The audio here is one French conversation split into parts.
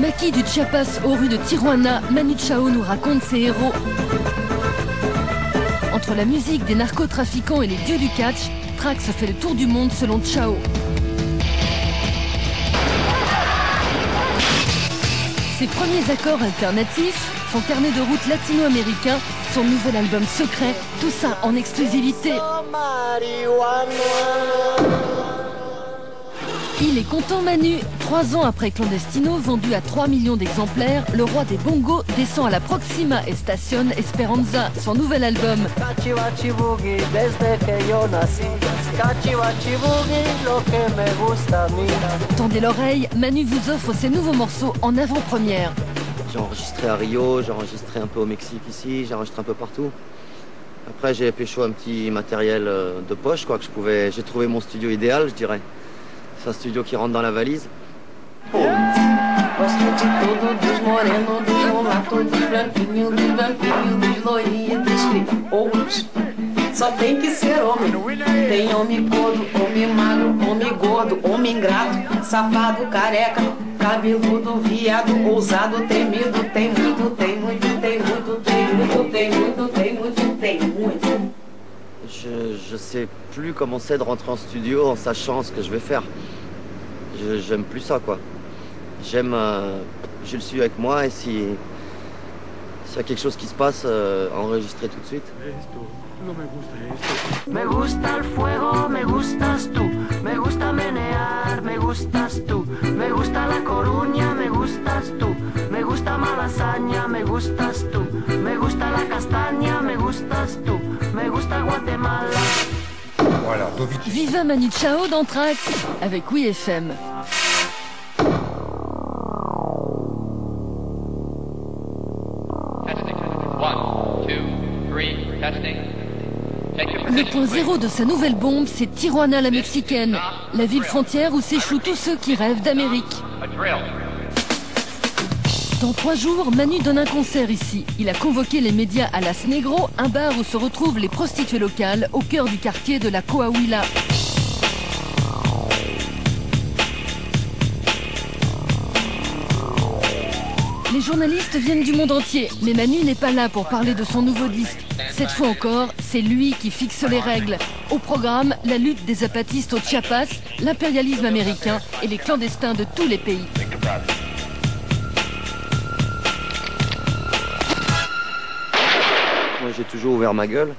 maquis du Chiapas aux rues de Tijuana, Manu Chao nous raconte ses héros. Entre la musique des narcotrafiquants et les dieux du catch, Trax fait le tour du monde selon Chao. Ses premiers accords alternatifs, son carnet de route latino-américain, son nouvel album secret, tout ça en exclusivité. Il est content Manu. 3 ans après Clandestino, vendu à 3 millions d'exemplaires, le roi des bongos descend à la Proxima Estación Esperanza, son nouvel album. Tendez l'oreille, Manu vous offre ses nouveaux morceaux en avant-première. J'ai enregistré à Rio, j'ai enregistré un peu au Mexique ici, j'ai enregistré un peu partout. Après j'ai pécho un petit matériel de poche, quoi, que je pouvais. J'ai trouvé mon studio idéal, je dirais. C'est un studio qui rentre dans la valise. Só tem que ser homem. Tem homem gordo, homem magro, homem gordo, homem ingrato, safado, careca, cabeludo, viado, ousado, temido. Tem muito, tem muito, tem muito, tem muito, tem muito, tem muito, tem muito. Je sais plus comment c'est de rentrer en studio en sachant ce que je vais faire. J'aime plus ça, quoi. J'aime... j'ai le studio avec moi et s'il y a quelque chose qui se passe, enregistrer tout de suite. Me gusta el fuego, me gustas tú. Me gusta menear, me gustas tú. Me gusta La Coruña, me gustas tú. Me gusta Malasaña, me gustas tú. Me gusta La Castaña, me gustas tú. Me gusta Guatemala. Voilà, Viva Manu Chao dans Trax avec Oui FM. Le point zéro de sa nouvelle bombe, c'est Tijuana la mexicaine, la ville frontière où s'échouent tous ceux qui rêvent d'Amérique. Dans 3 jours, Manu donne un concert ici. Il a convoqué les médias à Las Negro, un bar où se retrouvent les prostituées locales au cœur du quartier de la Coahuila. Les journalistes viennent du monde entier, mais Manu n'est pas là pour parler de son nouveau disque. Cette fois encore, c'est lui qui fixe les règles. Au programme, la lutte des zapatistes au Chiapas, l'impérialisme américain et les clandestins de tous les pays. Moi j'ai toujours ouvert ma gueule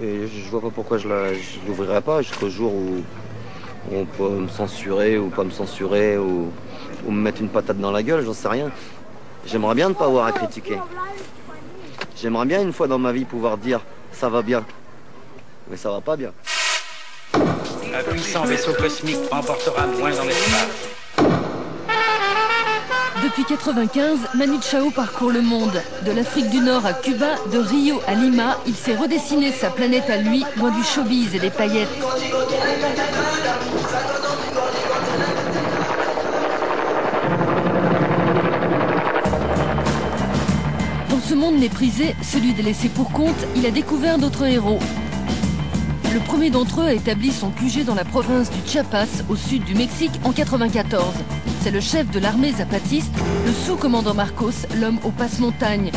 et je vois pas pourquoi je l'ouvrirais pas jusqu'au jour où on peut me censurer ou pas me censurer ou me mettre une patate dans la gueule, j'en sais rien. J'aimerais bien ne pas avoir à critiquer. J'aimerais bien une fois dans ma vie pouvoir dire ça va bien, mais ça va pas bien. Un puissant vaisseau cosmique emportera moins dans l'espace. Depuis 1995, Manu Chao parcourt le monde. De l'Afrique du Nord à Cuba, de Rio à Lima, il s'est redessiné sa planète à lui, loin du showbiz et des paillettes. Dans ce monde méprisé, celui des laissés pour compte, il a découvert d'autres héros. Le premier d'entre eux a établi son QG dans la province du Chiapas, au sud du Mexique, en 1994. C'est le chef de l'armée zapatiste, le sous-commandant Marcos, l'homme aux passe-montagnes.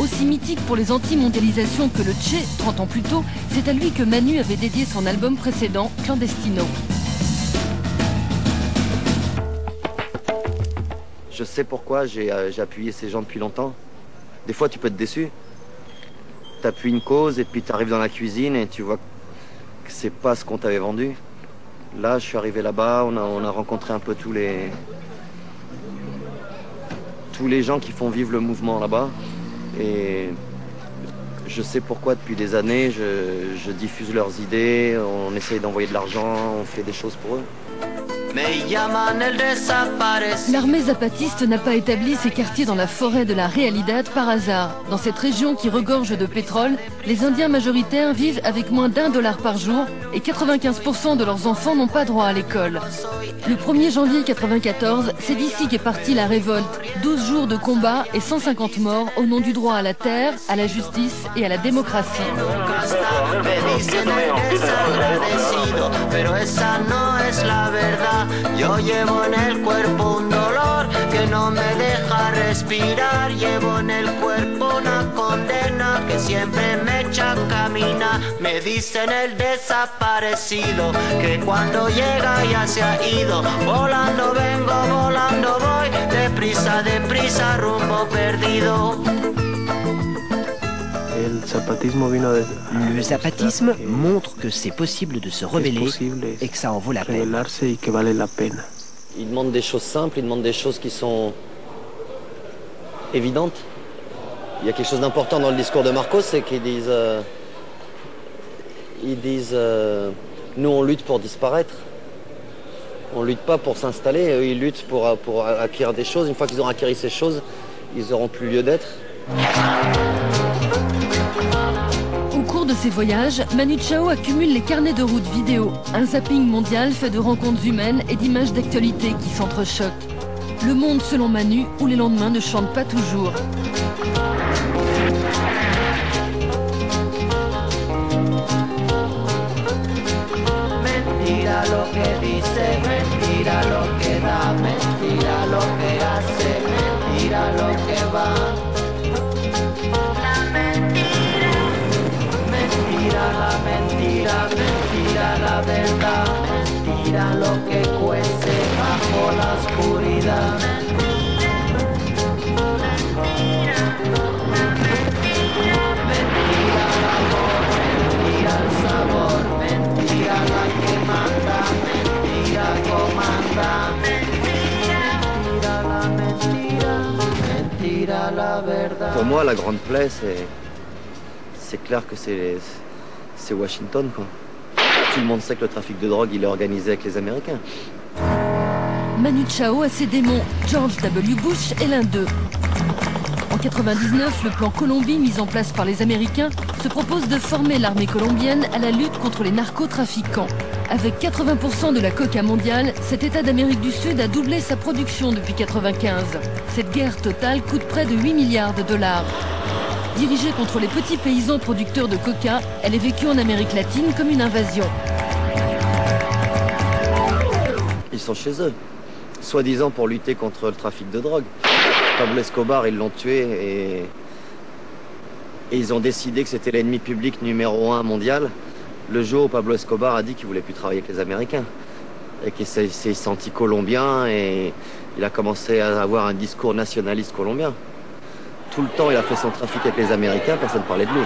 Aussi mythique pour les anti-mondialisations que le Che, 30 ans plus tôt, c'est à lui que Manu avait dédié son album précédent, Clandestino. Je sais pourquoi j'ai appuyé ces gens depuis longtemps. Des fois, tu peux être déçu. Tu appuies une cause et puis tu arrives dans la cuisine et tu vois que c'est pas ce qu'on t'avait vendu. Là, je suis arrivé là-bas, on a rencontré un peu tous les gens qui font vivre le mouvement là-bas. Et je sais pourquoi depuis des années, je diffuse leurs idées, on essaye d'envoyer de l'argent, on fait des choses pour eux. L'armée zapatiste n'a pas établi ses quartiers dans la forêt de la Realidad par hasard. Dans cette région qui regorge de pétrole, les Indiens majoritaires vivent avec moins d'$1 par jour et 95% de leurs enfants n'ont pas droit à l'école. Le 1er janvier 1994, c'est d'ici qu'est partie la révolte. 12 jours de combat et 150 morts au nom du droit à la terre, à la justice et à la démocratie. Pero esa no es la verdad. vida. Yo llevo en el cuerpo un dolor que no me deja respirar. Llevo en el cuerpo una condena que siempre me echa a caminar. Me dicen el desaparecido, que cuando llega ya se ha ido. Volando vengo, volando voy, deprisa, deprisa, rumbo perdido. Le zapatisme montre que c'est possible de se rebeller et que ça en vaut la peine. Ils demandent des choses simples, ils demandent des choses qui sont évidentes. Il y a quelque chose d'important dans le discours de Marcos, c'est qu'ils disent, nous on lutte pour disparaître. On lutte pas pour s'installer, eux ils luttent pour acquérir des choses. Une fois qu'ils auront acquis ces choses, ils n'auront plus lieu d'être. Au cours de ses voyages, Manu Chao accumule les carnets de route vidéo, un zapping mondial fait de rencontres humaines et d'images d'actualité qui s'entrechoquent. Le monde selon Manu, où les lendemains ne chantent pas toujours. Mentira lo que dice, mentira lo que da, mentira lo que hace, mentira lo que va. La mentira, mentira la mentira, mentira la verdad, mentira lo que cuece bajo la oscuridad. Mentira, mentira, mentira, mentira el amor, mentira el sabor, mentira la que manda, mentira comanda, mentira, mentira la mentira, mentira la verdad. Pour moi, la grande plaie, c'est clair que c'est Washington, quoi. Tout le monde sait que le trafic de drogue, il est organisé avec les Américains. Manu Chao a ses démons. George W. Bush est l'un d'eux. En 1999, le plan Colombie mis en place par les Américains se propose de former l'armée colombienne à la lutte contre les narcotrafiquants. Avec 80% de la coca mondiale, cet État d'Amérique du Sud a doublé sa production depuis 1995. Cette guerre totale coûte près de 8 milliards de dollars. Dirigée contre les petits paysans producteurs de coca, elle est vécue en Amérique latine comme une invasion. Ils sont chez eux, soi-disant pour lutter contre le trafic de drogue. Pablo Escobar, ils l'ont tué et ils ont décidé que c'était l'ennemi public numéro 1 mondial. Le jour où Pablo Escobar a dit qu'il voulait plus travailler avec les Américains et qu'il s'est senti colombien et il a commencé à avoir un discours nationaliste colombien. Tout le temps, il a fait son trafic avec les Américains, personne ne parlait de lui.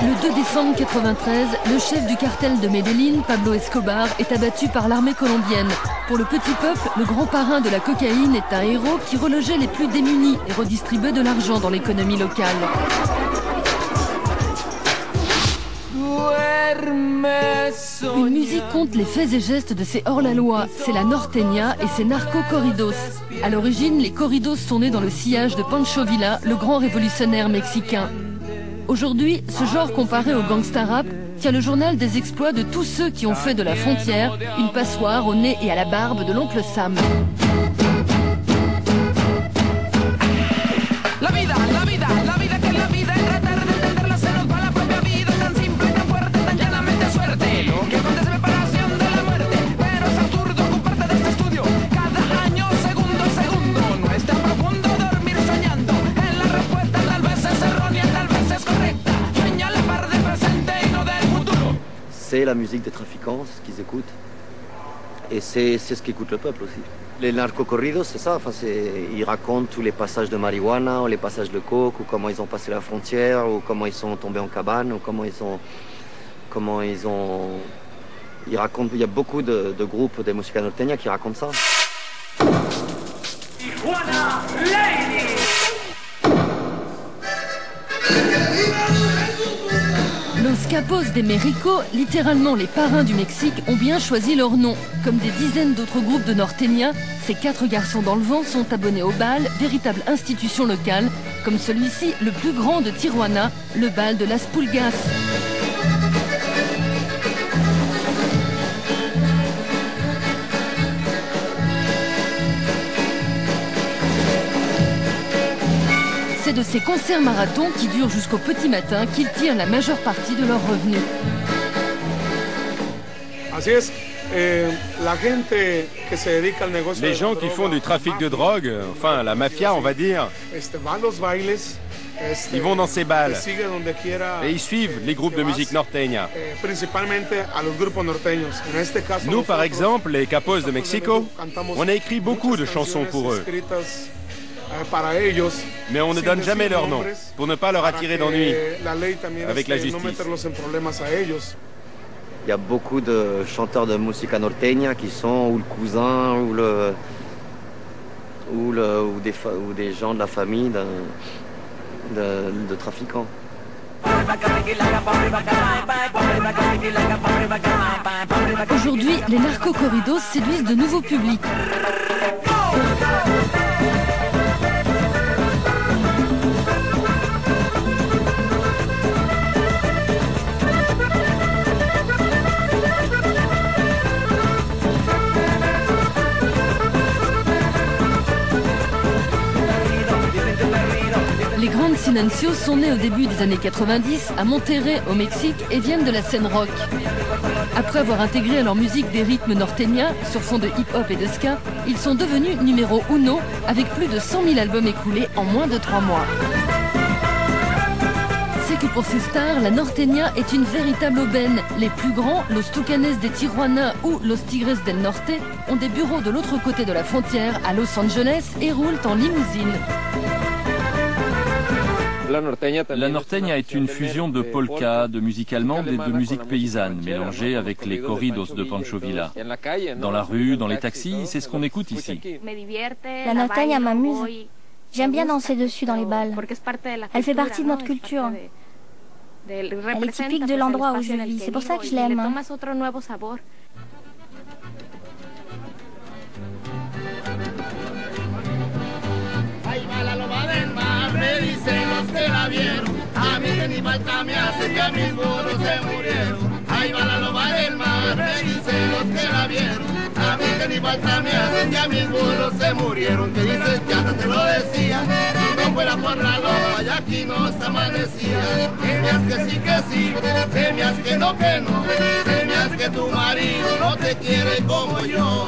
Le 2 décembre 1993, le chef du cartel de Medellín, Pablo Escobar, est abattu par l'armée colombienne. Pour le petit peuple, le grand parrain de la cocaïne est un héros qui relogeait les plus démunis et redistribuait de l'argent dans l'économie locale. Une musique compte les faits et gestes de ces hors-la-loi. C'est la norteña et ses narco-corridos. À l'origine, les corridos sont nés dans le sillage de Pancho Villa, le grand révolutionnaire mexicain. Aujourd'hui, ce genre comparé au gangsta rap tient le journal des exploits de tous ceux qui ont fait de la frontière une passoire au nez et à la barbe de l'oncle Sam. La vida, la vida, la vida que la vida es tratar de entenderla, se nos va la propia vida, tan simple, tan fuerte, tan llanamente suerte. Lo que acontece separación de la muerte, pero es absurdo ocuparte de este estudio. Cada año, segundo a segundo, no es tan profundo dormir soñando. En la respuesta tal vez es errónea, tal vez es correcta. Sueña la par del presente y no del futuro. C'est la musique des trafiquants, c'est ce qu'ils écoutent. Et c'est ce qu'écoute le peuple aussi. Les narcocorridos, c'est ça, enfin, ils racontent tous les passages de marijuana, ou les passages de coke, ou comment ils ont passé la frontière, ou comment ils sont tombés en cabane, ou ils racontent, il y a beaucoup de groupes de música norteña qui racontent ça. Tijuana Lady. Los Capos de México, littéralement les parrains du Mexique, ont bien choisi leur nom. Comme des dizaines d'autres groupes de norteña, ces 4 garçons dans le vent sont abonnés au bal, véritable institution locale, comme celui-ci, le plus grand de Tijuana, le bal de Las Pulgas. C'est de ces concerts marathons qui durent jusqu'au petit matin qu'ils tirent la majeure partie de leurs revenus. Les gens qui font du trafic de drogue, enfin la mafia on va dire, ils vont dans ces balles et ils suivent les groupes de musique norteña. Nous par exemple, les Capos de Mexico, on a écrit beaucoup de chansons pour eux. Mais on ne donne jamais leur nom, pour ne pas leur attirer d'ennuis avec la justice. Il y a beaucoup de chanteurs de música norteña qui sont ou le cousin ou des gens de la famille de trafiquants. Aujourd'hui, les narco-corridos séduisent de nouveaux publics. Les grandes Silencios sont nés au début des années 90 à Monterrey, au Mexique, et viennent de la scène rock. Après avoir intégré à leur musique des rythmes norteña sur fond de hip-hop et de ska, ils sont devenus numéro uno avec plus de 100 000 albums écoulés en moins de 3 mois. C'est que pour ces stars, la norteña est une véritable aubaine. Les plus grands, Los Tucanes de Tijuana ou Los Tigres del Norte, ont des bureaux de l'autre côté de la frontière, à Los Angeles, et roulent en limousine. La norteña est une fusion de polka, de musique allemande et de musique paysanne, mélangée avec les corridos de Pancho Villa. Dans la rue, dans les taxis, c'est ce qu'on écoute ici. La norteña m'amuse. J'aime bien danser dessus dans les balles. Elle fait partie de notre culture. Elle est typique de l'endroit où je vis. C'est pour ça que je l'aime. Me dicen los que la vieron, a mí que ni falta me hace que a mis burros se murieron. Ahí va la loba del mar, me dicen los que la vieron, a mí que ni falta me hace que a mis burros se murieron. Que dices que hasta te lo decía, si no fuera por la loba ya aquí no se amanecía. Se me hace que sí, se me hace que no, se me hace que tu marido no te quiere como yo.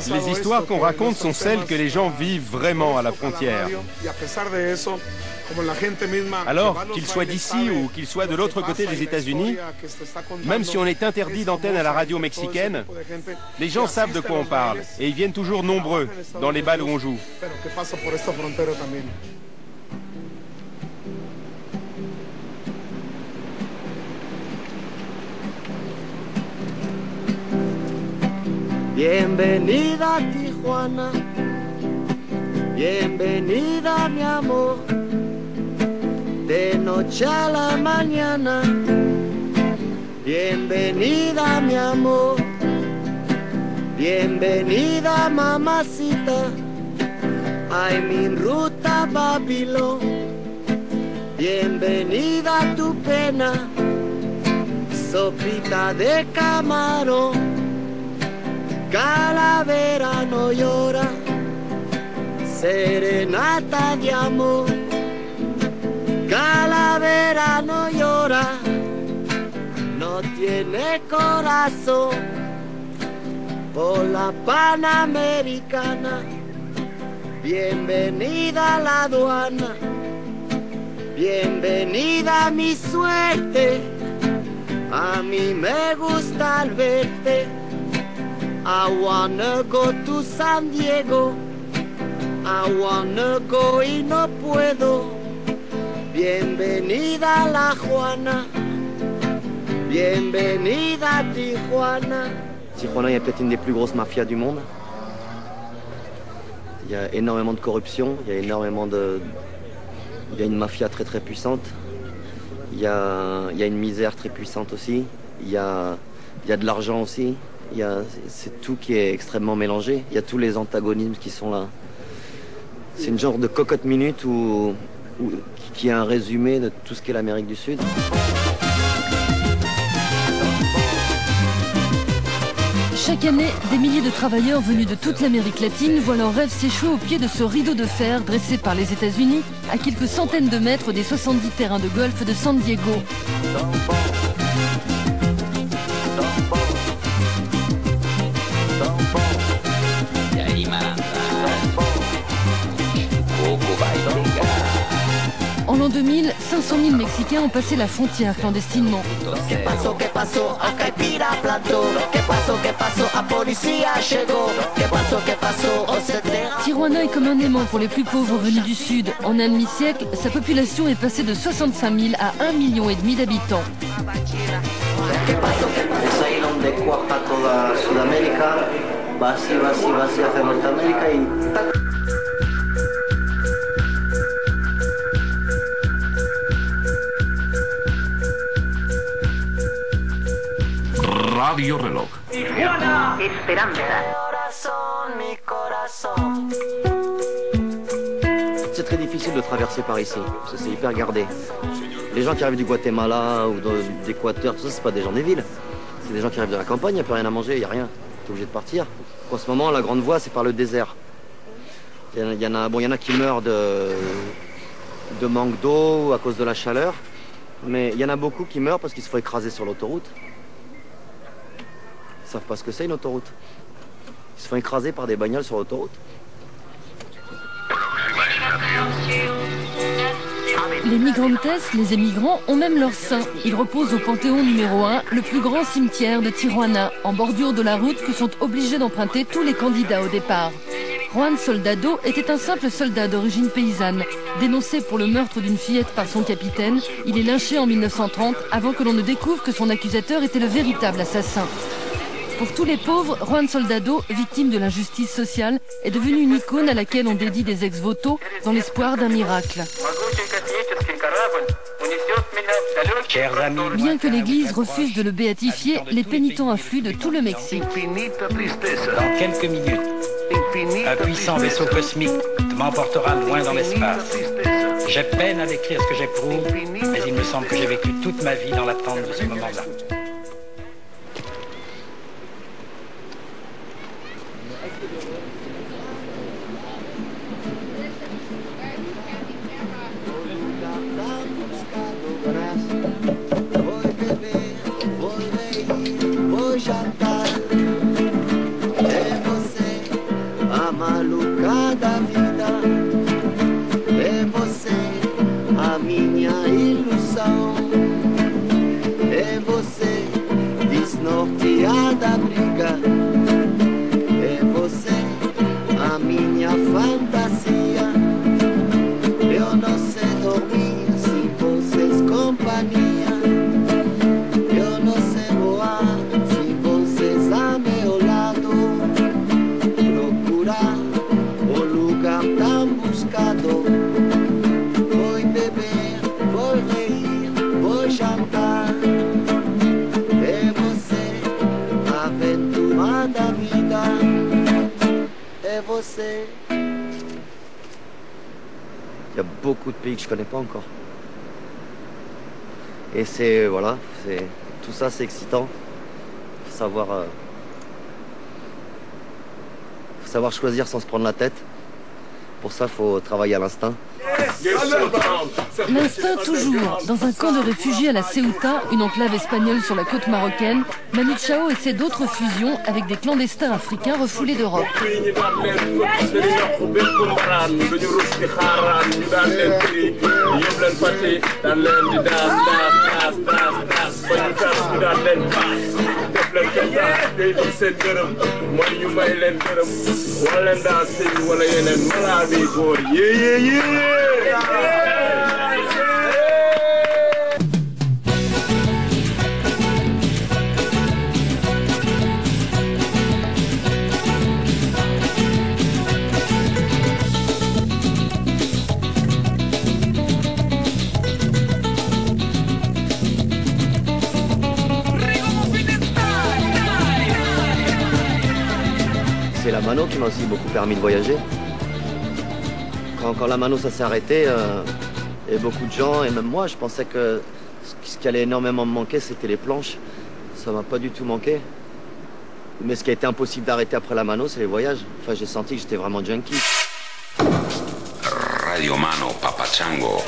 Les histoires qu'on raconte sont celles que les gens vivent vraiment à la frontière. Alors, qu'ils soient d'ici ou qu'ils soient de l'autre côté des États-Unis, même si on est interdit d'antenne à la radio mexicaine, les gens savent de quoi on parle et ils viennent toujours nombreux dans les balles où on joue. Bienvenida a Tijuana, bienvenida mi amor, de noche a la mañana, bienvenida mi amor, bienvenida mamacita, ay mi ruta Babilón, bienvenida a tu pena, sopita de camarón. Calavera no llora, serenata de amor. Calavera no llora, no tiene corazón. Por la Panamericana, bienvenida a la aduana, bienvenida a mi suerte. A mí me gusta al verte. I wanna go to San Diego, I wanna go y no puedo. Bienvenida a La Juana, bienvenida a Tijuana. Tijuana est peut-être une des plus grosses mafias du monde. Il y a énormément de corruption, il y a énormément de... Il y a une mafia très très puissante. Il y a une misère très puissante aussi. Il y a de l'argent aussi. C'est tout qui est extrêmement mélangé. Il y a tous les antagonismes qui sont là. C'est une genre de cocotte minute qui est un résumé de tout ce qu'est l'Amérique du Sud. Chaque année, des milliers de travailleurs venus de toute l'Amérique latine voient leur rêve s'échouer au pied de ce rideau de fer dressé par les États-Unis à quelques centaines de mètres des 70 terrains de golf de San Diego. En l'an 2000, 500 000 Mexicains ont passé la frontière clandestinement. Tijuana est comme un aimant pour les plus pauvres venus du sud. En un demi-siècle, sa population est passée de 65 000 à 1,5 million d'habitants. Radio Reloj. Tijuana, Esperanza. C'est très difficile de traverser par ici, parce que c'est hyper gardé. Les gens qui arrivent du Guatemala ou d'Équateur, tout ça, c'est pas des gens des villes. C'est des gens qui arrivent de la campagne, il n'y a plus rien à manger, il n'y a rien. T'es obligé de partir. En ce moment, la grande voie, c'est par le désert. Il y en a qui meurent de manque d'eau à cause de la chaleur, mais il y en a beaucoup qui meurent parce qu'ils se font écraser sur l'autoroute. Ils savent pas ce que c'est une autoroute. Ils se font écraser par des bagnoles sur l'autoroute. Les migrantes, les émigrants, ont même leur saint. Ils reposent au Panthéon numéro 1, le plus grand cimetière de Tijuana, en bordure de la route que sont obligés d'emprunter tous les candidats au départ. Juan Soldado était un simple soldat d'origine paysanne. Dénoncé pour le meurtre d'une fillette par son capitaine, il est lynché en 1930 avant que l'on ne découvre que son accusateur était le véritable assassin. Pour tous les pauvres, Juan Soldado, victime de l'injustice sociale, est devenu une icône à laquelle on dédie des ex-voto dans l'espoir d'un miracle. Bien que l'Église refuse de le béatifier, les pénitents affluent de tout le Mexique. Dans quelques minutes, un puissant vaisseau cosmique m'emportera loin dans l'espace. J'ai peine à décrire ce que j'éprouve, mais il me semble que j'ai vécu toute ma vie dans l'attente de ce moment-là. Il y a beaucoup de pays que je connais pas encore. Et c'est, voilà, tout ça c'est excitant. Faut savoir choisir sans se prendre la tête. Pour ça, faut travailler à l'instinct. L'instinct toujours. Dans un camp de réfugiés à la Ceuta, une enclave espagnole sur la côte marocaine, Manu Chao essaie d'autres fusions avec des clandestins africains refoulés d'Europe. C'est la mano qui m'a aussi beaucoup permis de voyager. Quand la mano ça s'est arrêté, et beaucoup de gens, et même moi, je pensais que ce qui allait énormément me manquer, c'était les planches. Ça m'a pas du tout manqué. Mais ce qui a été impossible d'arrêter après la mano, c'est les voyages. Enfin, j'ai senti que j'étais vraiment junkie. Radio Mano, Papachango.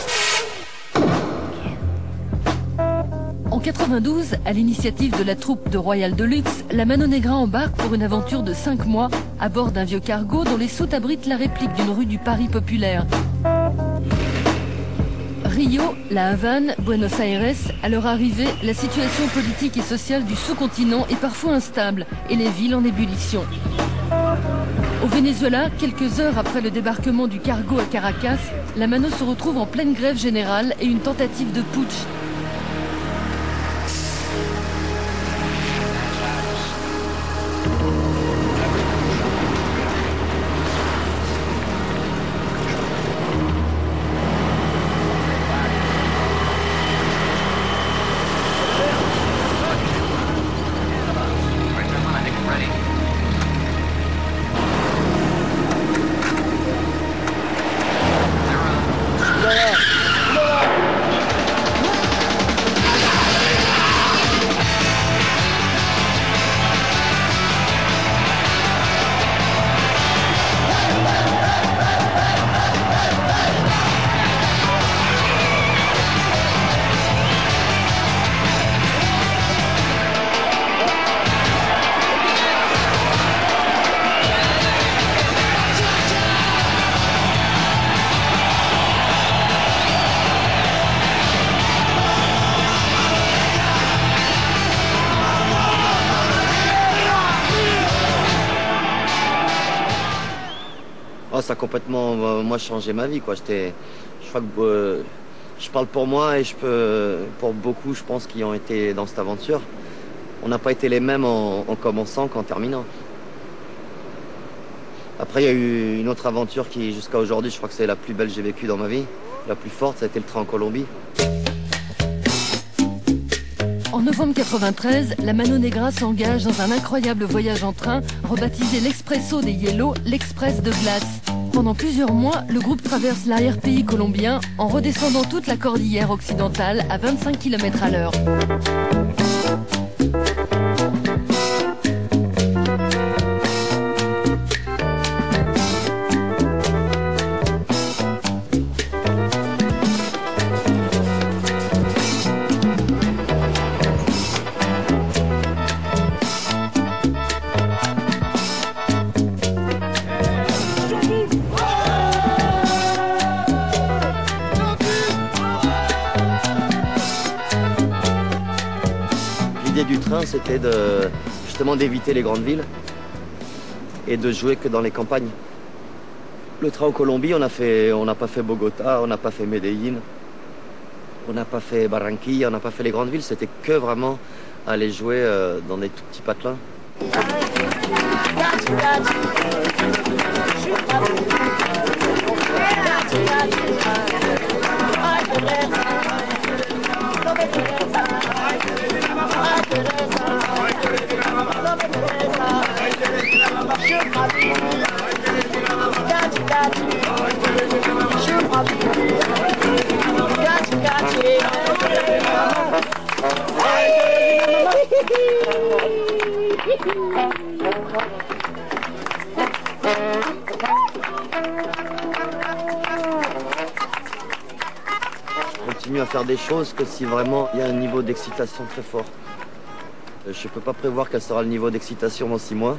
En 92, à l'initiative de la troupe de Royal Deluxe, la Mano Negra embarque pour une aventure de 5 mois à bord d'un vieux cargo dont les soutes abritent la réplique d'une rue du Paris populaire. Rio, La Havane, Buenos Aires, à leur arrivée, la situation politique et sociale du sous-continent est parfois instable et les villes en ébullition. Au Venezuela, quelques heures après le débarquement du cargo à Caracas, la Mano se retrouve en pleine grève générale et une tentative de putsch. Oh, ça a complètement, moi, changé ma vie, quoi. Je crois que je parle pour moi et pour beaucoup, je pense, qui ont été dans cette aventure. On n'a pas été les mêmes en commençant qu'en terminant. Après, il y a eu une autre aventure qui, jusqu'à aujourd'hui, je crois que c'est la plus belle que j'ai vécue dans ma vie. La plus forte, ça a été le train en Colombie. En novembre 93, la Mano Negra s'engage dans un incroyable voyage en train, rebaptisé l'Expresso des Yellow, l'Express de glace. Pendant plusieurs mois, le groupe traverse l'arrière-pays colombien en redescendant toute la cordillère occidentale à 25 km/h. L'idée du train, c'était justement d'éviter les grandes villes et de jouer que dans les campagnes. Le train en Colombie, on n'a pas fait Bogota, on n'a pas fait Medellín, on n'a pas fait Barranquilla, on n'a pas fait les grandes villes. C'était que vraiment aller jouer dans des tout petits patelins. Je continue à faire des choses que si vraiment il y a un niveau d'excitation très fort. Je ne peux pas prévoir quel sera le niveau d'excitation dans 6 mois.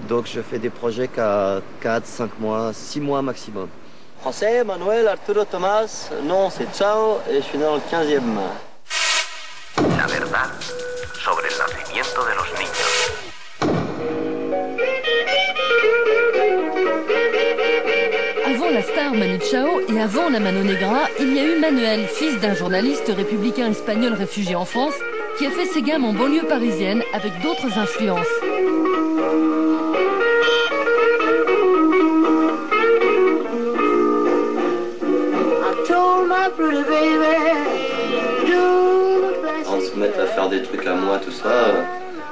Donc je fais des projets qu'à 4, 5 mois, 6 mois maximum. José Manuel Arturo Tomás, non c'est Ciao et je suis né dans le 15e. La verdad sobre el nacimiento de los niños. Avant la star Manu Chao et avant la Mano Negra, il y a eu Manuel, fils d'un journaliste républicain espagnol réfugié en France, qui a fait ses gammes en banlieue parisienne avec d'autres influences. Avant de se mettre à faire des trucs à moi, tout ça,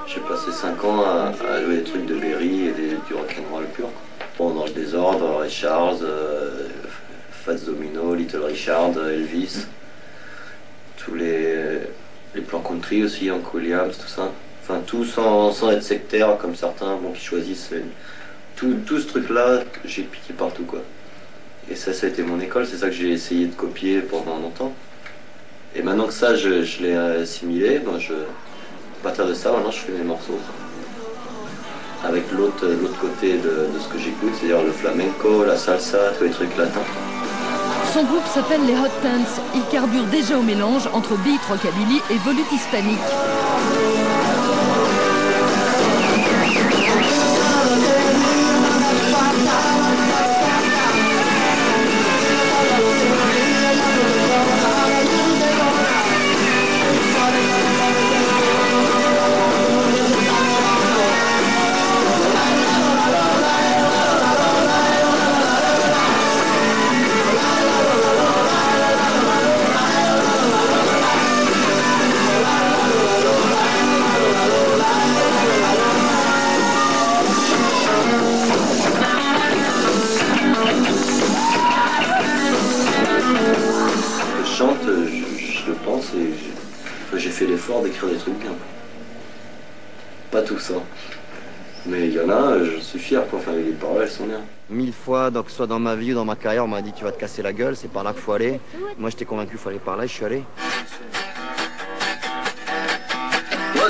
j'ai passé 5 ans à jouer des trucs de Berry et du rock'n'roll pur. Bon, dans le désordre, Ray Charles, Fats Domino, Little Richard, Elvis, tous les plans country aussi, Hank Williams, tout ça. Enfin, tout sans être sectaire, comme certains qui choisissent. Tout ce truc-là, j'ai piqué partout, quoi. Et ça a été mon école, c'est ça que j'ai essayé de copier pendant longtemps. Et maintenant que ça, je l'ai assimilé, à partir de ça, maintenant je fais mes morceaux. Avec l'autre côté de ce que j'écoute, c'est-à-dire le flamenco, la salsa, tous les trucs latins. Son groupe s'appelle les Hot Pants. Il carbure déjà au mélange entre beat rockabilly et volute hispanique. J'ai fait l'effort d'écrire des trucs bien. Pas tout ça. Mais il y en a, je suis fier, quoi. Enfin, les paroles, elles sont bien. 1000 fois, donc, soit dans ma vie ou dans ma carrière, on m'a dit tu vas te casser la gueule, c'est par là qu'il faut aller. Moi, j'étais convaincu qu'il faut aller par là, et je suis allé.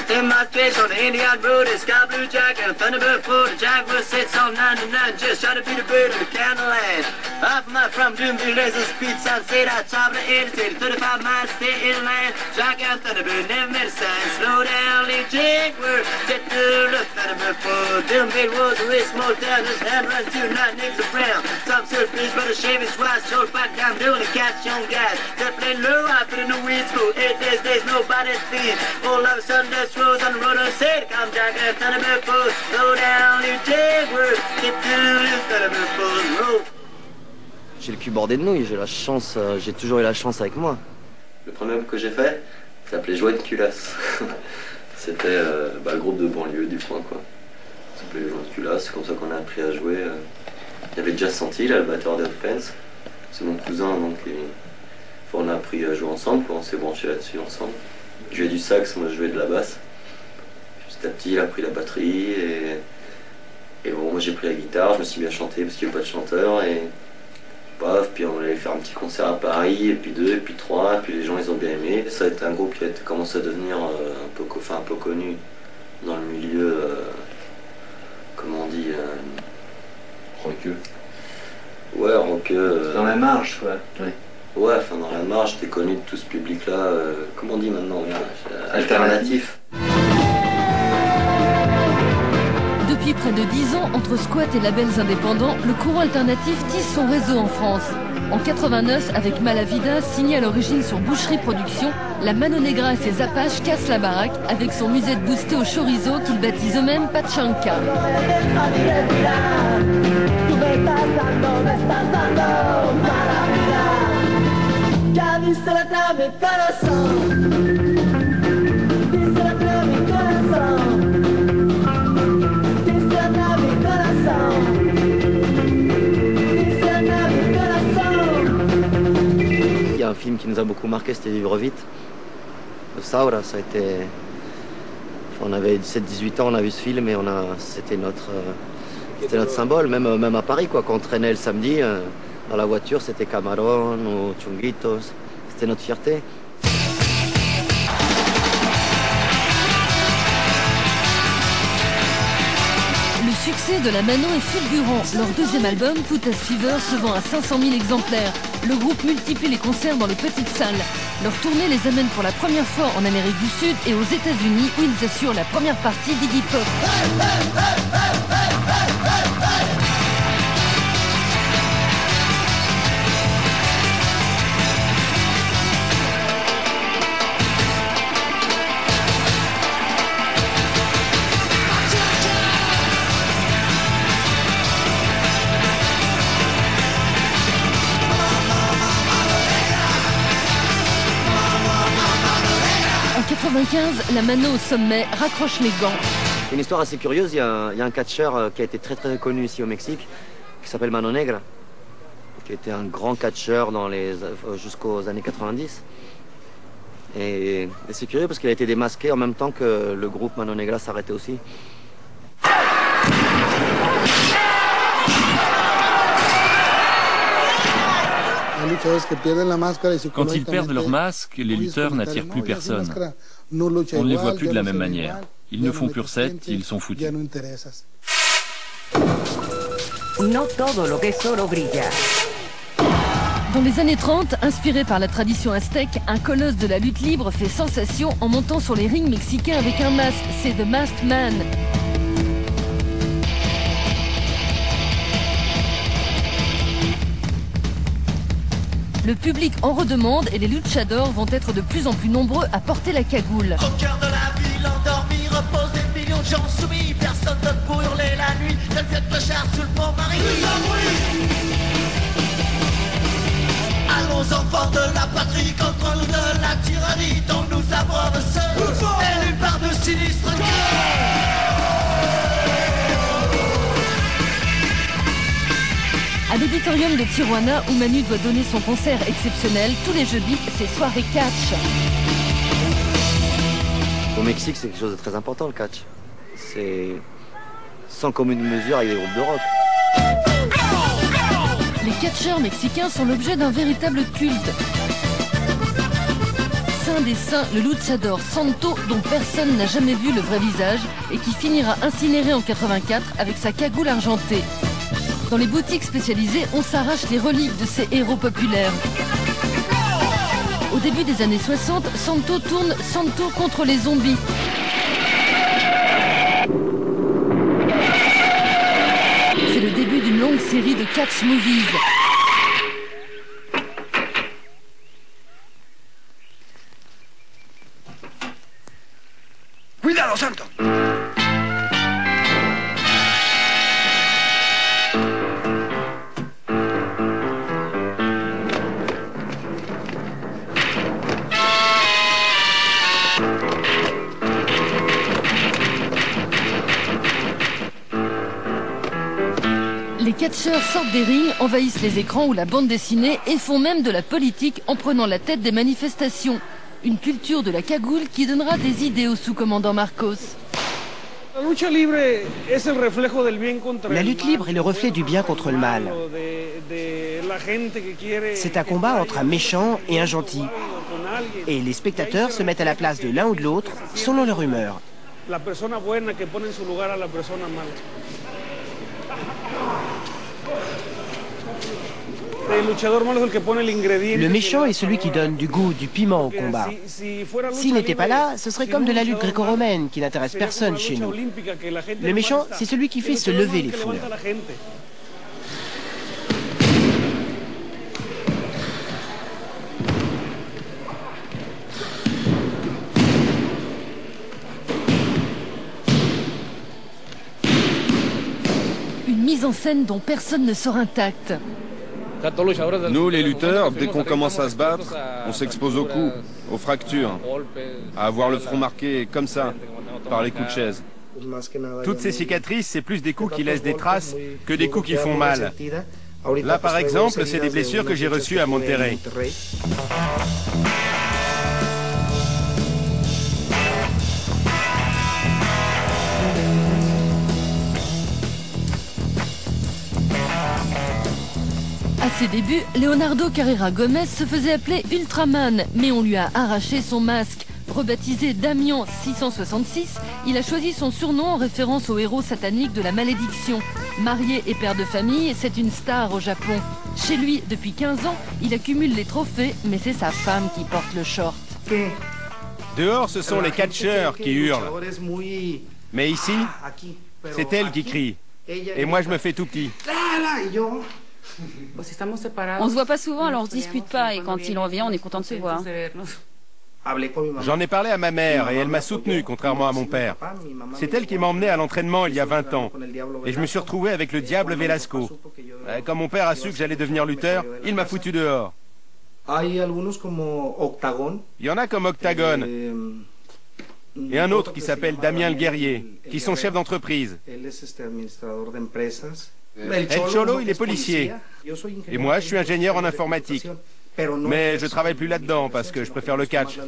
In my face on the Indian road, a sky blue jacket, a Thunderbird Ford, a Jaguar sits on 99, just trying to beat a bird in the candlelight. Off my from Doomville, there's a speed sunset, I chop the 80, 35 miles, stay in line. Jaguar, Thunderbird, never made a sign. Slow down, leave Jaguar, get to the Thunderbird Ford. Doomville was a race motel, his hand runs to 9 niggas around. Some surface, but a shave his wife, showed back down, doing a catch young guys. They're playing low, I put in the weeds for 8 days, there's nobody's feed. All of a sudden, that's on the road, I said, come Jack, Thunderbird Ford, slow down, you Jaguar, get to the Thunderbird Ford road. J'ai le cul bordé de nouilles, j'ai la chance, j'ai toujours eu la chance avec moi. Le premier album que j'ai fait s'appelait Joie de culasse. C'était le groupe de banlieue du coin, quoi. Ça s'appelait Joie de culasse, c'est comme ça qu'on a appris à jouer. Il y avait Jazz Santi, le batteur des Hot Pants. C'est mon cousin, donc on a appris à jouer ensemble, quoi. On s'est branché là-dessus ensemble. Je jouais du sax, moi je jouais de la basse. Petit à petit, il a pris la batterie et bon, moi j'ai pris la guitare, je me suis mis à chanter parce qu'il n'y avait pas de chanteur et paf, puis on allait faire un petit concert à Paris, et puis 2, et puis 3, et puis les gens ils ont bien aimé. Ça a été un groupe qui a commencé à devenir un peu connu dans le milieu, comment on dit, rockeux. Ouais, rockeux. Dans la marge, quoi. Oui. Ouais, enfin dans la marge, j'étais connu de tout ce public-là, comment on dit maintenant, alternatif. Depuis près de 10 ans, entre squats et labels indépendants, le courant alternatif tisse son réseau en France. En 89, avec Malavida, signé à l'origine sur Boucherie Productions, la Mano Negra et ses Apaches cassent la baraque avec son musette boosté au chorizo qu'ils baptisent eux-mêmes Pachanka. Il y a un film qui nous a beaucoup marqué, c'était Vivre vite. Le Saura, ça a été... On avait 17-18 ans, on a vu ce film et c'était notre symbole, même à Paris, quoi. Quand on traînait le samedi, dans la voiture, c'était Camarón ou Chunguitos. C'était notre fierté. Le succès de la Mano est fulgurant. Leur deuxième album, Put As Fever, se vend à 500 000 exemplaires. Le groupe multiplie les concerts dans les petites salles. Leur tournée les amène pour la première fois en Amérique du Sud et aux États-Unis où ils assurent la première partie d'Iggy Pop. En 95, la Mano au sommet raccroche les gants. C'est une histoire assez curieuse, il y a un catcheur qui a été très connu ici au Mexique, qui s'appelle Mano Negra, qui était un grand catcheur jusqu'aux années 90. Et c'est curieux parce qu'il a été démasqué en même temps que le groupe Mano Negra s'arrêtait aussi. Quand ils perdent leur masque, les lutteurs n'attirent plus personne. On ne les voit plus de la même manière. Ils ne font plus recette, ils sont foutus. Dans les années 30, inspiré par la tradition aztèque, un colosse de la lutte libre fait sensation en montant sur les rings mexicains avec un masque. C'est The Masked Man. Le public en redemande et les luchadors vont être de plus en plus nombreux à porter la cagoule. Au cœur de la ville endormie reposent des millions de gens soumis. Personne ne peut hurler la nuit. Tel vieux clochard sous le pont-Marie. Allons enfants de la patrie contre nous de la tyrannie dont nous abreuve ceux élus par de sinistres À l'auditorium de Tijuana, où Manu doit donner son concert exceptionnel, tous les jeudis, c'est soirée catch. Au Mexique, c'est quelque chose de très important, le catch. C'est sans commune mesure avec les groupes de rock. Les catcheurs mexicains sont l'objet d'un véritable culte. Saint des saints, le luchador Santo, dont personne n'a jamais vu le vrai visage, et qui finira incinéré en 84 avec sa cagoule argentée. Dans les boutiques spécialisées, on s'arrache les reliques de ces héros populaires. Au début des années 60, Santo tourne Santo contre les zombies. C'est le début d'une longue série de catch movies. ¡Cuidado, Santo! Les catcheurs sortent des rings, envahissent les écrans ou la bande dessinée et font même de la politique en prenant la tête des manifestations. Une culture de la cagoule qui donnera des idées au sous-commandant Marcos. La lutte libre est le reflet du bien contre le mal. C'est un combat entre un méchant et un gentil. Et les spectateurs se mettent à la place de l'un ou de l'autre selon leur humeur. Le méchant est celui qui donne du goût, du piment au combat. S'il n'était pas là, ce serait comme de la lutte gréco-romaine qui n'intéresse personne chez nous. Le méchant, c'est celui qui fait se lever les foules. Une mise en scène dont personne ne sort intact. Nous, les lutteurs, dès qu'on commence à se battre, on s'expose aux coups, aux fractures, à avoir le front marqué comme ça, par les coups de chaise. Toutes ces cicatrices, c'est plus des coups qui laissent des traces que des coups qui font mal. Là, par exemple, c'est des blessures que j'ai reçues à Monterrey. À ses débuts, Leonardo Carrera Gomez se faisait appeler Ultraman, mais on lui a arraché son masque. Rebaptisé Damian 666, il a choisi son surnom en référence au héros satanique de la malédiction. Marié et père de famille, c'est une star au Japon. Chez lui, depuis 15 ans, il accumule les trophées, mais c'est sa femme qui porte le short. Dehors, ce sont les catcheurs qui hurlent. Mais ici, c'est elle qui crie. Et moi, je me fais tout petit. On se voit pas souvent, alors on se dispute pas, et quand il revient, on est content de se voir. J'en ai parlé à ma mère et elle m'a soutenu, contrairement à mon père. C'est elle qui m'a emmené à l'entraînement il y a 20 ans. Et je me suis retrouvé avec le diable Velasco. Quand mon père a su que j'allais devenir lutteur, il m'a foutu dehors. Il y en a comme Octagone. Et un autre qui s'appelle Damien le Guerrier, qui sont chefs d'entreprise. El Cholo, il est policier. Et moi, je suis ingénieur en informatique. Mais je travaille plus là-dedans parce que je préfère le catch.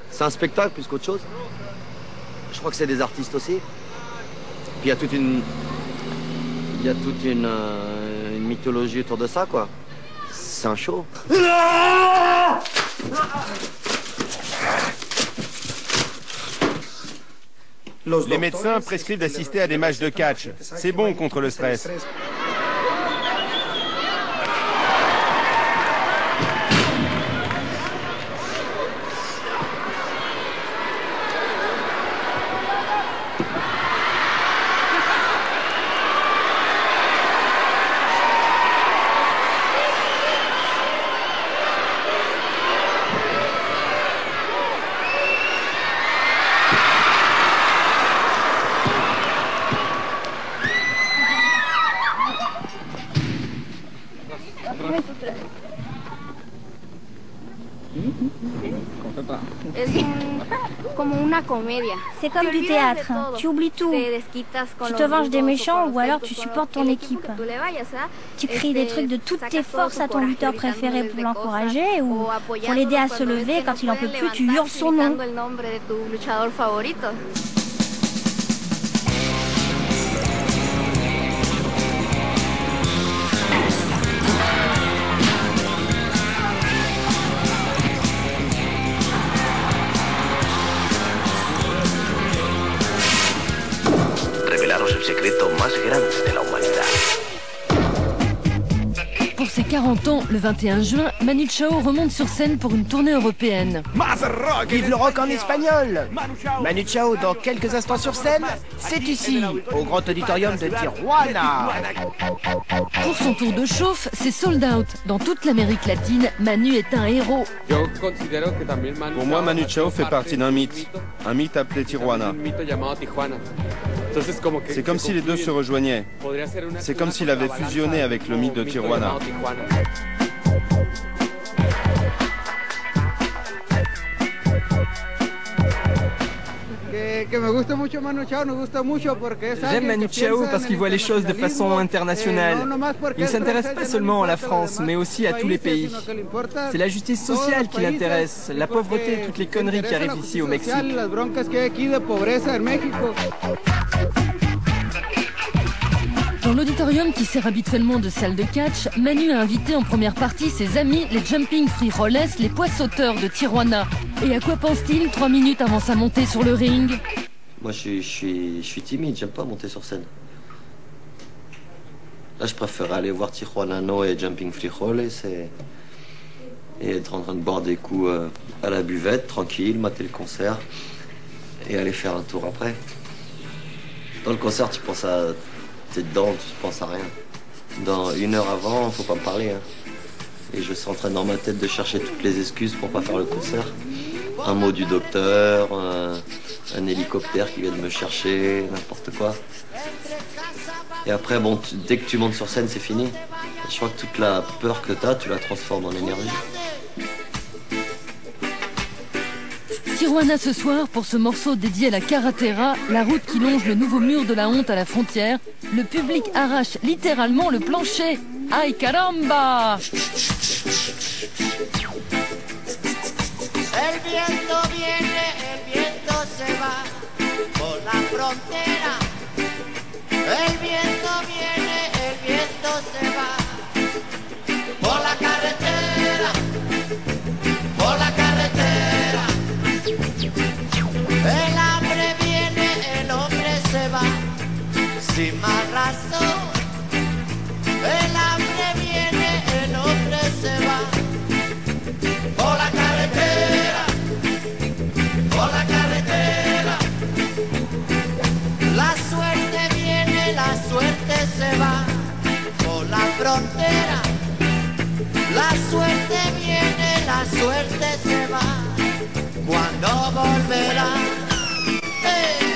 C'est un spectacle plus qu'autre chose. Je crois que c'est des artistes aussi. Puis il y a toute une mythologie autour de ça, quoi. C'est un show. Les médecins prescrivent d'assister à des matchs de catch. C'est bon contre le stress. C'est comme du théâtre, tu oublies tout. Tu te venges des méchants ou alors tu supportes ton équipe. Tu cries des trucs de toutes tes forces à ton lutteur préféré pour l'encourager ou pour l'aider à se lever quand il en peut plus, tu hurles son nom. El secreto más grande de la humanidad. Pour ses 40 ans, le 21 juin, Manu Chao remonte sur scène pour une tournée européenne. Vive le rock en espagnol! Manu Chao dans quelques instants sur scène, c'est ici, au Grand Auditorium de Tijuana. Pour son tour de chauffe, c'est sold out. Dans toute l'Amérique latine, Manu est un héros. Pour moi, Manu Chao fait partie d'un mythe appelé Tijuana. C'est comme si les deux se rejoignaient. C'est comme s'il avait fusionné avec le mythe de Tijuana. J'aime Manu Chao parce qu'il voit les choses de façon internationale. Il ne s'intéresse pas seulement à la France, mais aussi à tous les pays. C'est la justice sociale qui l'intéresse, la pauvreté, toutes les conneries qui arrivent ici au Mexique. Dans l'auditorium qui sert habituellement de salle de catch, Manu a invité en première partie ses amis, les Jumping Frijoles, les poids sauteurs de Tijuana. Et à quoi pense-t-il 3 minutes avant sa montée sur le ring? Moi, je suis timide, j'aime pas monter sur scène. Là, je préfère aller voir Tijuanano et Jumping Frijoles et être en train de boire des coups à la buvette, tranquille, mater le concert et aller faire un tour après. Dans le concert, tu penses à... T'es dedans, tu penses à rien. Dans 1 heure avant, faut pas me parler. Hein. Et je suis en train dans ma tête de chercher toutes les excuses pour pas faire le concert. Un mot du docteur, un hélicoptère qui vient de me chercher, n'importe quoi. Et après, bon, dès que tu montes sur scène, c'est fini. Je crois que toute la peur que t'as, tu la transformes en énergie. Tijuana ce soir pour ce morceau dédié à la carretera, la route qui longe le nouveau mur de la honte à la frontière. Le public arrache littéralement le plancher. Ay caramba! El viento viene, el viento se va por la frontera. El viento viene, el viento se va por la carretera, por la carretera. El hambre viene, el hombre se va sin más razón. El hambre viene, el hombre se va por la carretera, por la carretera. La suerte viene, la suerte se va por la frontera. La suerte viene, la suerte se va. ¿Cuándo volverá? ¡Hey!